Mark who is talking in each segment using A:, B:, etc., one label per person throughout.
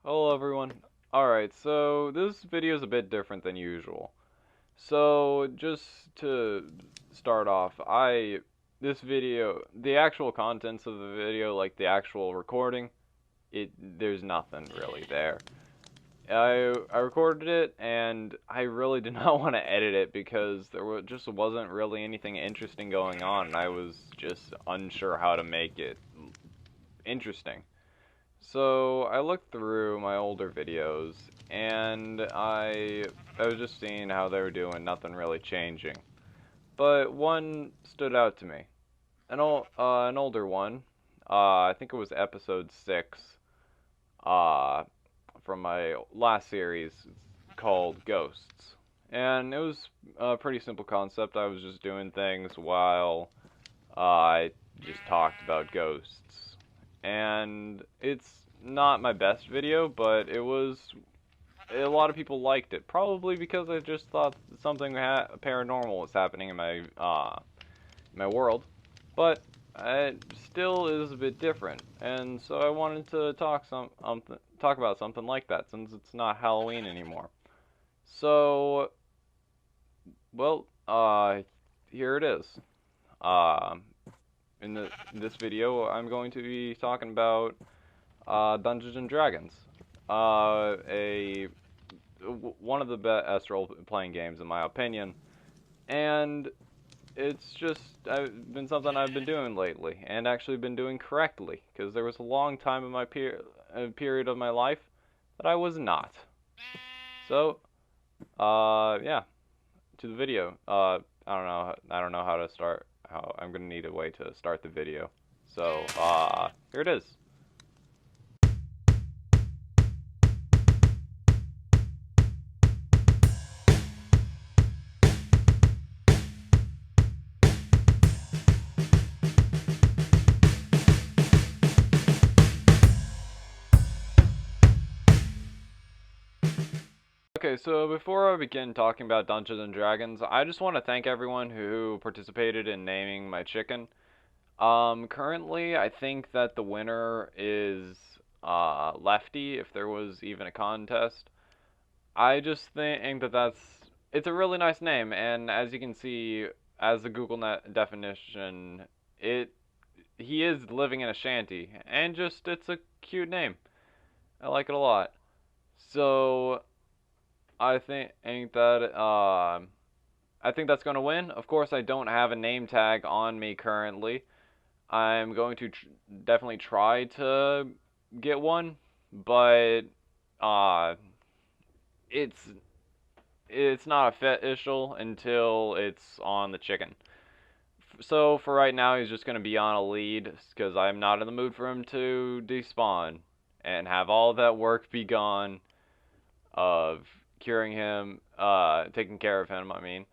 A: Hello everyone. Alright, so this video is a bit different than usual. So just to start off, this video, the actual contents of the video, like the actual recording, there's nothing really there. I recorded it and I really did not want to edit it because just wasn't really anything interesting going on and I was just unsure how to make it interesting. So I looked through my older videos and I was just seeing how they were doing, nothing really changing. But one stood out to me. An older one. I think it was episode 6 uh from my last series called Ghosts. And it was a pretty simple concept. I was just doing things while I just talked about ghosts. And it's not my best video, but a lot of people liked it. Probably because I just thought something paranormal was happening in my world. But it still is a bit different. And so I wanted to talk about something like that since it's not Halloween anymore. So, well, here it is. Uh, this video, I'm going to be talking about Dungeons and Dragons, a one of the best role-playing games in my opinion, and it's just been something I've been doing lately, and actually been doing correctly, because there was a long time in my period of my life that I was not. So, yeah, to the video. I don't know how to start. How I'm gonna need a way to start the video. So, here it is. Okay, so before I begin talking about Dungeons and Dragons, I just want to thank everyone who participated in naming my chicken. Currently, I think that the winner is Lefty, if there was even a contest. I just think that it's a really nice name, and as you can see, as the Google definition, it he is living in a shanty, and just it's a cute name. I like it a lot. So I think I think that's gonna win. Of course, I don't have a name tag on me currently. I'm going to definitely try to get one, but uh, it's it's not official until it's on the chicken. So for right now, he's just gonna be on a lead because I'm not in the mood for him to despawn and have all that work be gone of curing him, taking care of him. I mean,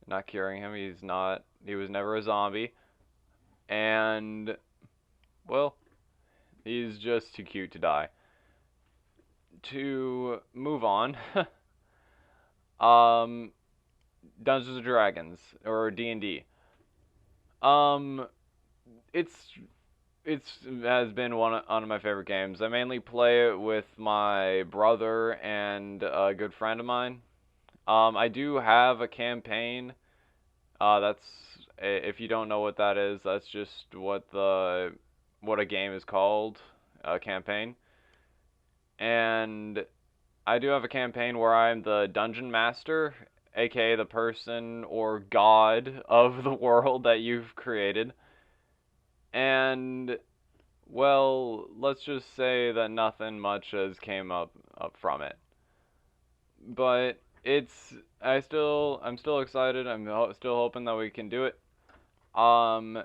A: not curing him. He was never a zombie, and well, he's just too cute to die. To move on, um, Dungeons and Dragons or D&D. Um, it's it's has been one of my favorite games. I mainly play it with my brother and a good friend of mine. I do have a campaign. That's if you don't know what that is, that's just what a game is called, a campaign. And I do have a campaign where I'm the dungeon master, aka the person or god of the world that you've created. And well, let's just say that nothing much has came up from it. But I'm still excited. I'm still hoping that we can do it. Um,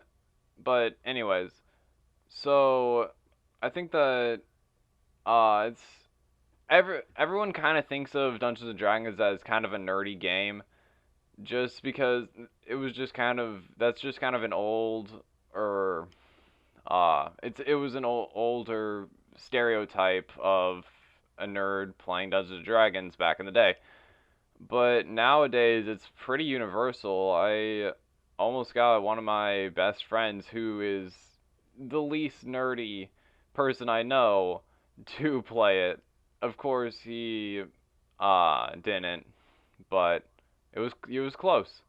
A: but anyways, so I think that it's everyone kind of thinks of Dungeons and Dragons as kind of a nerdy game, just because that's just kind of an old or it was an older stereotype of a nerd playing Dungeons and Dragons back in the day. But nowadays it's pretty universal. I almost got one of my best friends who is the least nerdy person I know to play it. of course he didn't, but it was close.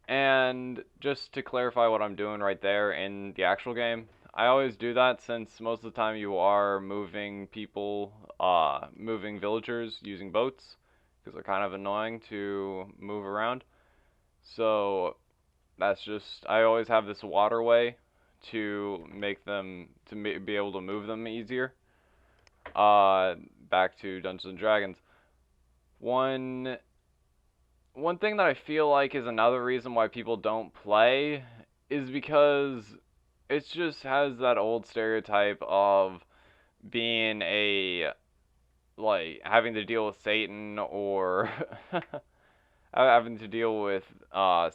A: And just to clarify what I'm doing right there in the actual game, I always do that since most of the time you are moving people, moving villagers using boats, because they're kind of annoying to move around. So that's just, I always have this waterway to make them, to be able to move them easier. Uh, Back to Dungeons and Dragons. One one thing that I feel like is another reason why people don't play is because it just has that old stereotype of being a, like, having to deal with Satan, or having to deal with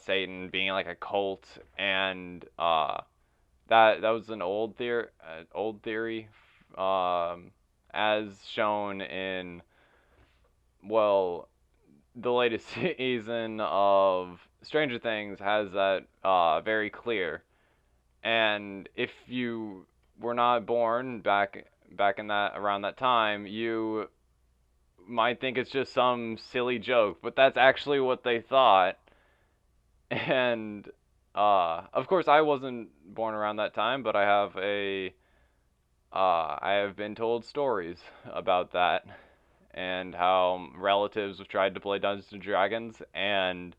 A: Satan being like a cult, and that was an old theory, um, as shown in, well, the latest season of Stranger Things has that very clear. And if you were not born back in that, around that time, you might think it's just some silly joke, but that's actually what they thought. And of course, I wasn't born around that time, but I have been told stories about that, and how relatives have tried to play Dungeons and Dragons, and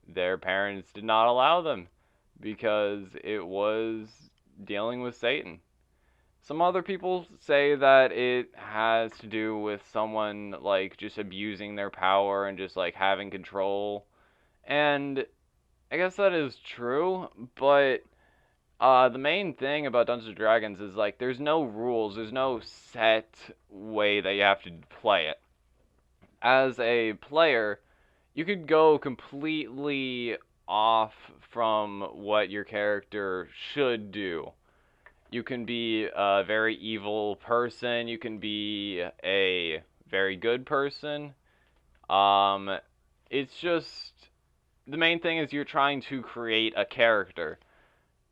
A: their parents did not allow them because it was dealing with Satan. Some other people say that it has to do with someone like just abusing their power and just like having control. And I guess that is true, but the main thing about Dungeons and Dragons is like there's no rules, there's no set way that you have to play it. As a player, you could go completely off from what your character should do. You can be a very evil person, you can be a very good person. Um, it's just the main thing is you're trying to create a character,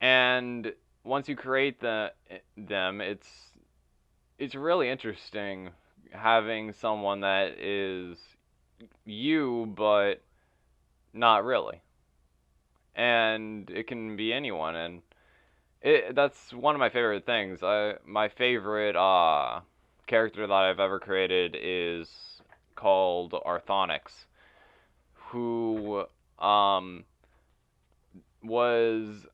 A: and once you create them, it's really interesting having someone that is you, but not really. And it can be anyone, and that's one of my favorite things. My favorite character that I've ever created is called Arthonix, who um was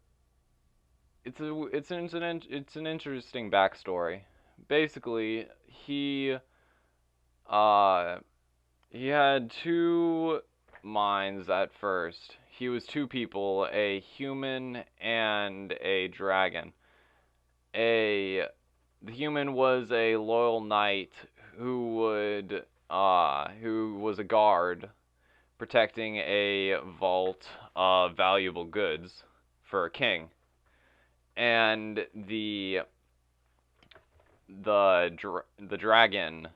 A: it's an interesting backstory. Basically, uh he had two minds at first. He was two people, a human and a dragon. A The human was a loyal knight who was a guard protecting a vault of valuable goods for a king. And the dragon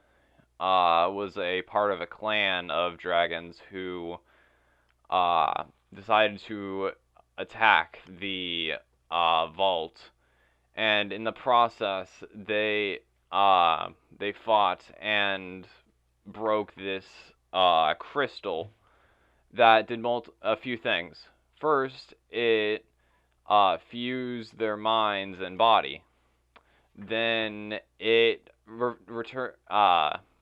A: was a part of a clan of dragons who uh, decided to attack the vault, and in the process, they fought and broke this crystal that did a few things. First, it fused their minds and body. Then it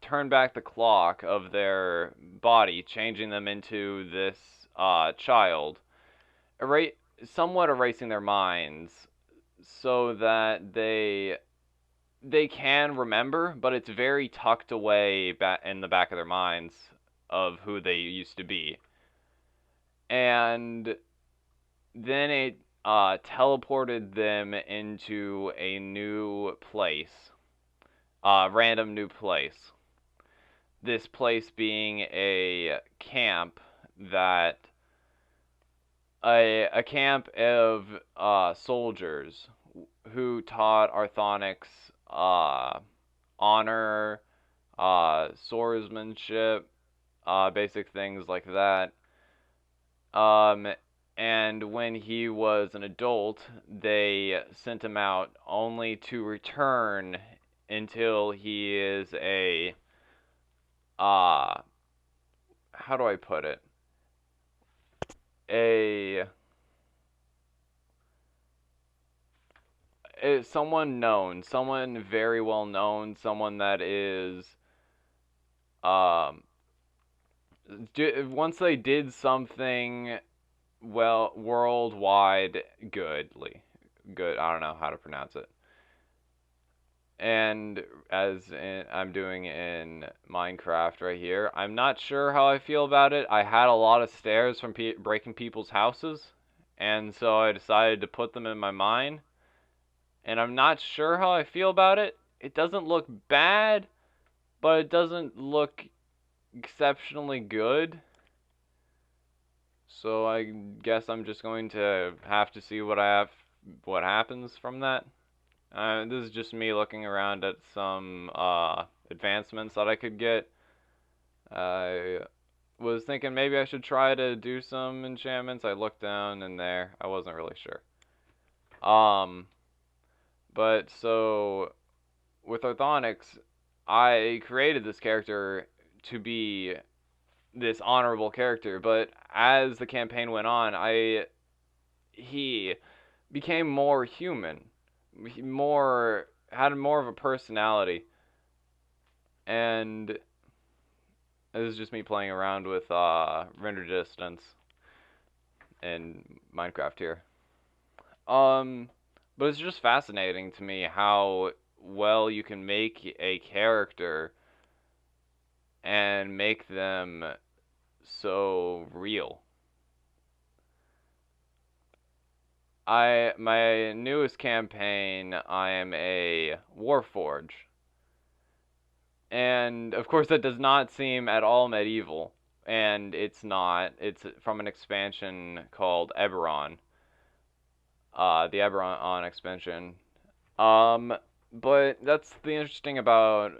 A: turned back the clock of their body, changing them into this child, era- somewhat erasing their minds, so that they can remember, but it's very tucked away in the back of their minds of who they used to be. And then it teleported them into a new place, random new place. This place being a camp that a camp of soldiers who taught Arthonix honor, swordsmanship, basic things like that. Um, and when he was an adult, they sent him out only to return until he is a uh how do I put it? A someone known, someone very well known, someone that is um once they did something well worldwide good. I don't know how to pronounce it. And I'm doing in Minecraft right here, I'm not sure how I feel about it. I had a lot of stairs from breaking people's houses, and so I decided to put them in my mine. And I'm not sure how I feel about it. It doesn't look bad, but it doesn't look exceptionally good. So I guess I'm just going to have to see what happens from that. This is just me looking around at some advancements that I could get. I was thinking maybe I should try to do some enchantments. I looked down and there. I wasn't really sure. But so with orthonics, I created this character to be this honorable character, but as the campaign went on, he became more human. He had more of a personality. And this is just me playing around with render distance in Minecraft here. But it's just fascinating to me how well you can make a character and make them so real. My newest campaign, I am a Warforge. And of course that does not seem at all medieval, and it's not. It's from an expansion called Eberron. The Eberron expansion. But that's the interesting about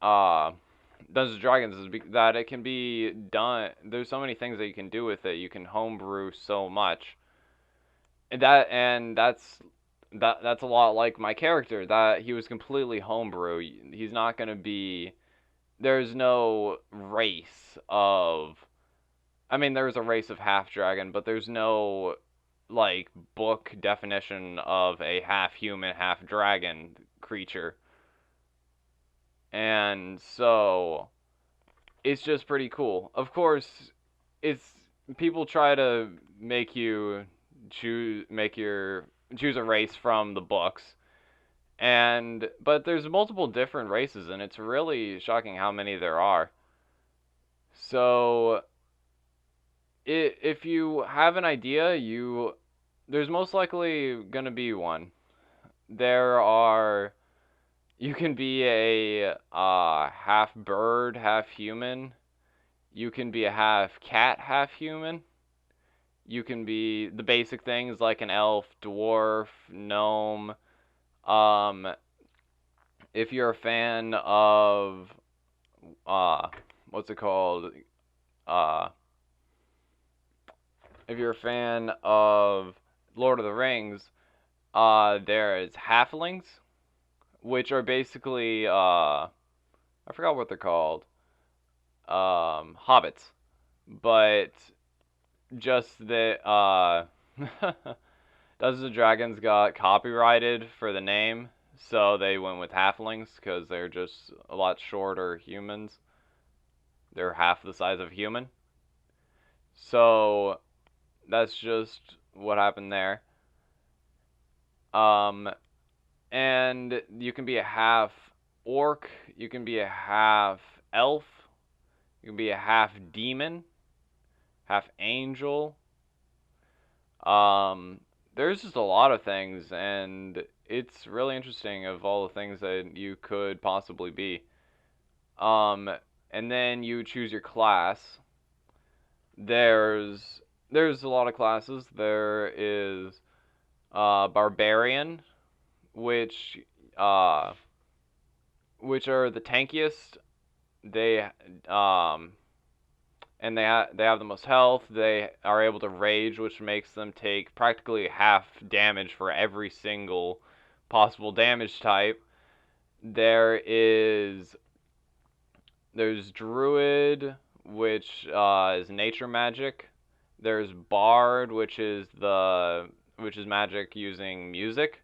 A: Dungeons and Dragons is that it can be done. There's so many things that you can do with it. You can homebrew so much. That's a lot like my character. That he was completely homebrew. He's not gonna be. There's no race of. I mean, there's a race of half dragon, but there's no like book definition of a half human, half dragon creature. And so it's just pretty cool. Of course, it's people try to make you choose a race from the books. But there's multiple different races and it's really shocking how many there are. So if you have an idea, there's most likely going to be one. You can be a half bird, half human. You can be a half cat, half human. You can be the basic things like an elf, dwarf, gnome. Um, if you're a fan of what's it called? Uh, if you're a fan of Lord of the Rings, there is halflings, which are basically I forgot what they're called. Hobbits, but just that Dungeons and Dragons got copyrighted for the name, so they went with halflings because they're just a lot shorter humans. They're half the size of a human. So that's just what happened there. And you can be a half orc, you can be a half elf, you can be a half demon, half angel. There's just a lot of things, and it's really interesting of all the things that you could possibly be. And then you choose your class. There's a lot of classes. There is barbarian, which are the tankiest. They and they have the most health. They are able to rage, which makes them take practically half damage for every single possible damage type. There's Druid, which is nature magic. There's Bard, which is magic using music.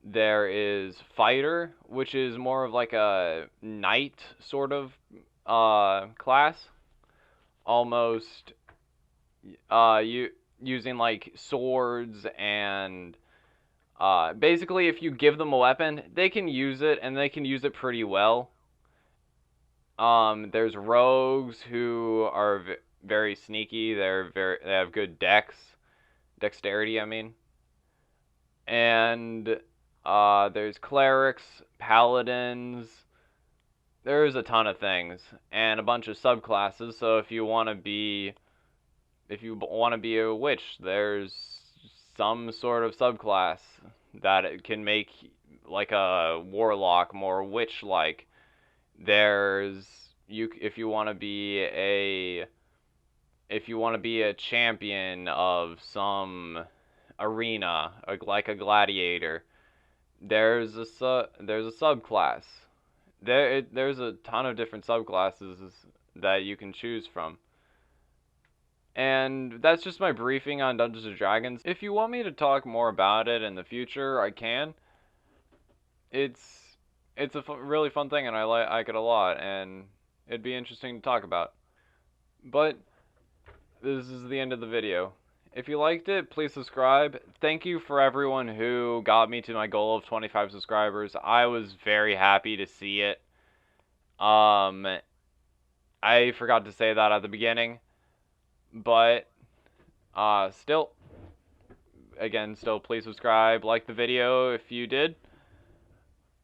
A: There is Fighter, which is more of like a knight sort of class, almost you using like swords and basically if you give them a weapon, they can use it and they can use it pretty well. There's rogues who are very sneaky. They have good dexterity. I mean, and there's clerics, paladins. There's a ton of things and a bunch of subclasses. So if you want to be a witch, there's some sort of subclass that it can make like a warlock more witch-like. There's you if you want to be a champion of some arena, like a gladiator, there's a subclass. There's a ton of different subclasses that you can choose from. And that's just my briefing on Dungeons and Dragons. If you want me to talk more about it in the future, I can. It's a really fun thing, and I like it a lot, and it'd be interesting to talk about. But this is the end of the video. If you liked it, please subscribe. Thank you for everyone who got me to my goal of 25 subscribers. I was very happy to see it. I forgot to say that at the beginning, but still, please subscribe, like the video if you did.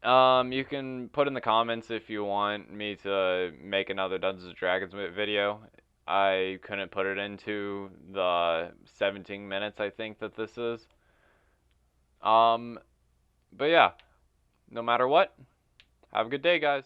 A: You can put in the comments if you want me to make another Dungeons & Dragons video. I couldn't put it into the 17 minutes I think that this is. But yeah, no matter what, have a good day, guys.